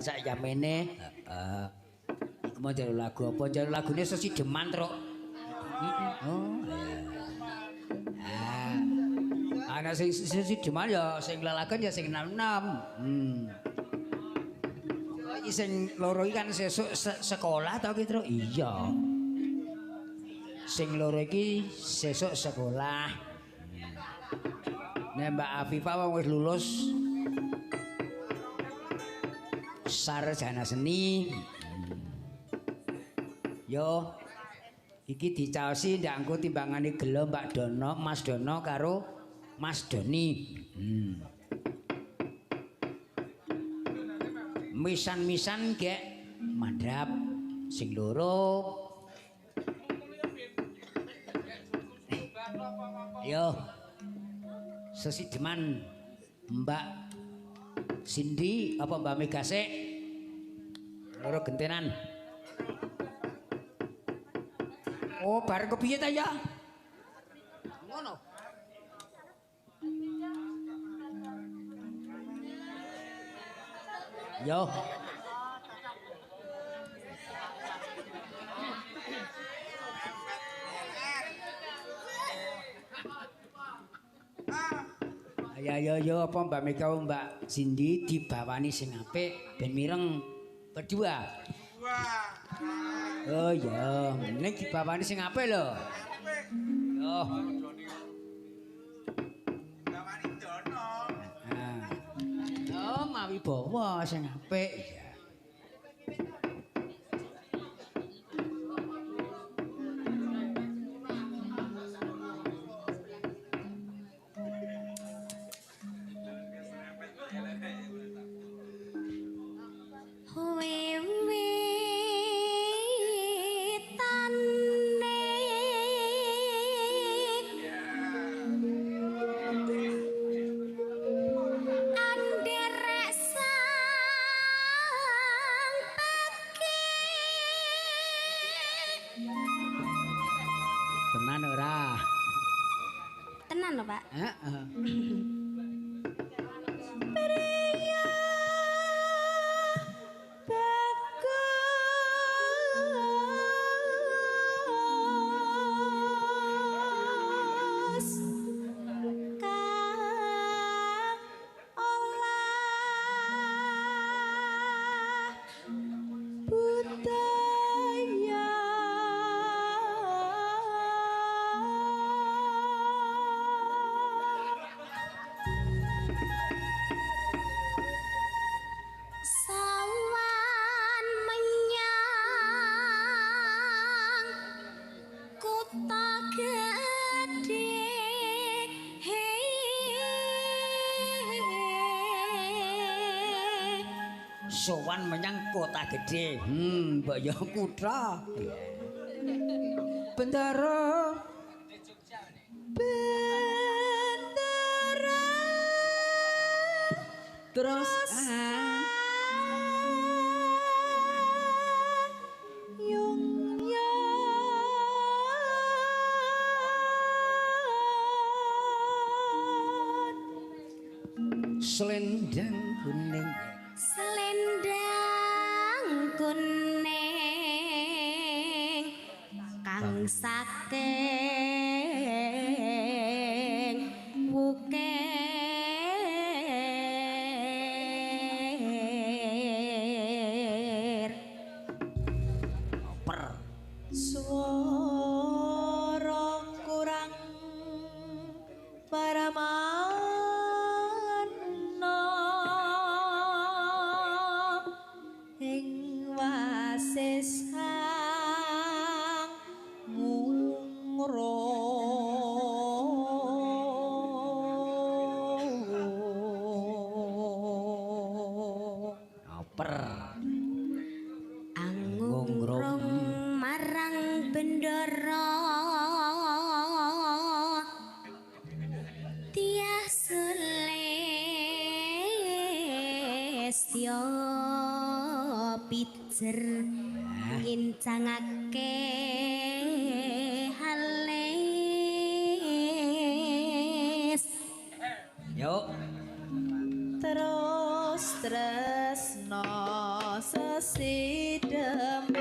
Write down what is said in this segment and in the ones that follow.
sak jamene iku mau njaluk lagu apa njaluk lagune Sesi Deman Truk. Oh iya. Ana sing Sesi Deman ya sing lelagon ya sing enam-enam. Iki sing loro iki kan sesuk sekolah to ki Truk? Iya. Sing loro iki sesuk sekolah. Nek Mbak Afifah wis lulus sarjana seni. Yo iki dicaosi ndak engko timbangane gelo Mbak Dono, Mas Dono karo Mas Doni. Misan-misan gek mandhap sing loro. Yo Sesi Deman Mbak Cindy apa Mbak Megasik loro gentenan. Oh bareng kepiye ta ya? Ngono. Yo. Ya apa Mbak Mega Mbak Cindy dibawani sing apik ben mireng berdua. Oh ya, ning dibawani sing apik lho. Yo. Bawani Dono. Oh, mawi bawa sing apik ya. Tenan ora? Tenan lho, Pak. Heeh. Sowan menyang kota gede. Mbok ya kutha. Bendara. Bendara. Terus selendang kuning. Selendang kuning kang saking wukir Per swara kurang paramana sesang ngungro per angungrom marang bendara tiah selestya pijer ngincangake halis. Yuk. Terus tresno sesideman.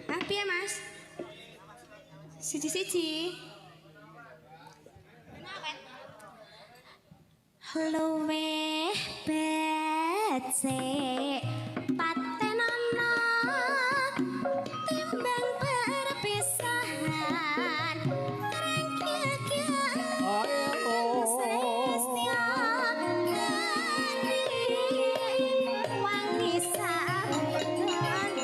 Ah, piye, Mas? Siji-siji. Luweh becik patenana timbang perpisahan rengkek Srestia wangi sadono marang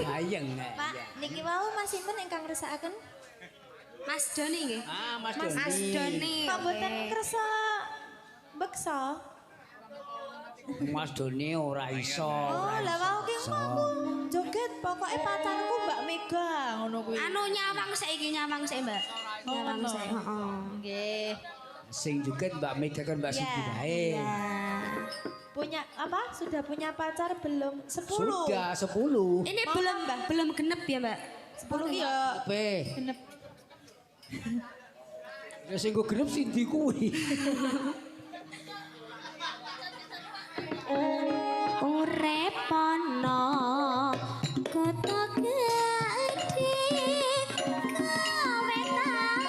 Bayang. Pak, niki wau Mas sinten ingkang ngresakaken? Mas Doni nggih. Ah, Mas Mas Doni. Doni. Kok mboten kersa beksa? Mas Doni ora iso. Oh, ora lah iso. wau ki aku joget pokoke pacarku Mbak Mega ngono kuwi. Anu nyawang saiki Mbak. Nyawang ngono. saiki, heeh. Nggih. Sing joget Mbak Mega kan Mbak Siti bae. Iya. Punya apa? Sudah punya pacar belum? 10. Sudah 10. Ini Mau belum nambah? belum genep ya, Mbak? 10 ki ya. Pe. Genep. Ya sing go genep Siti kuwi. Urip ana kota gedhe kowe tak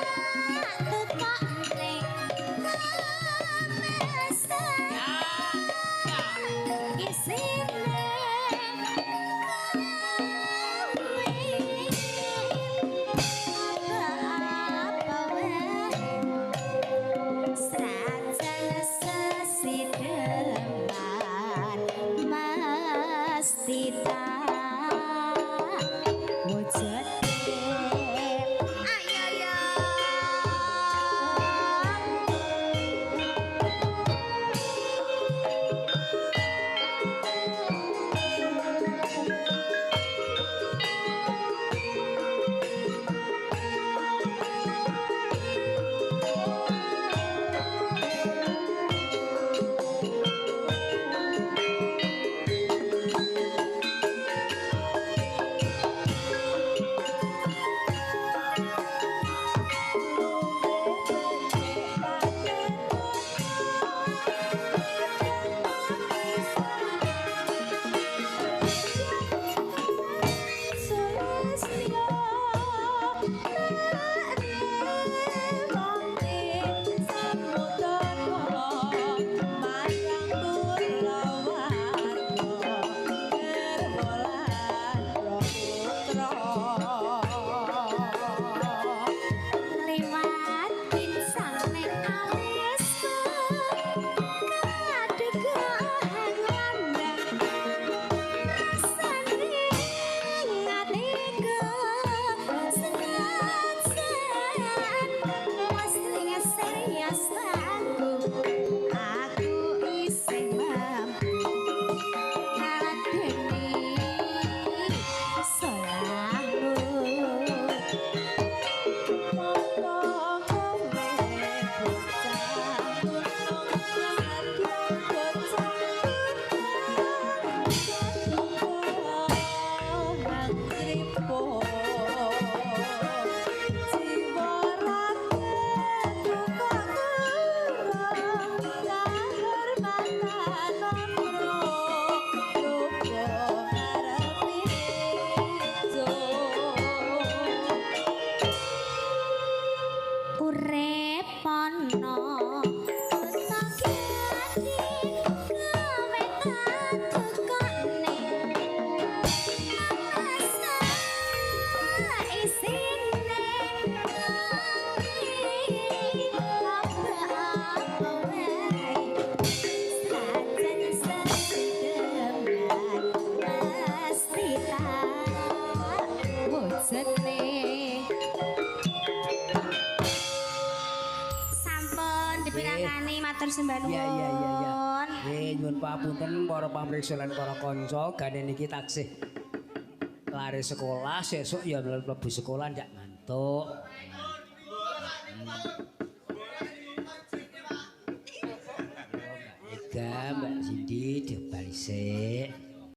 tukokne kamesan isine apa wae Srajan sesideman mesti tak Matur sembah nuwun. Iya. Nyuwun papunten para pamriksa lan para kanca, gane niki taksih lare sekolah, sesuk ya mlebu sekolah ndak ngantuk. Mbak Cindy dibalik sik.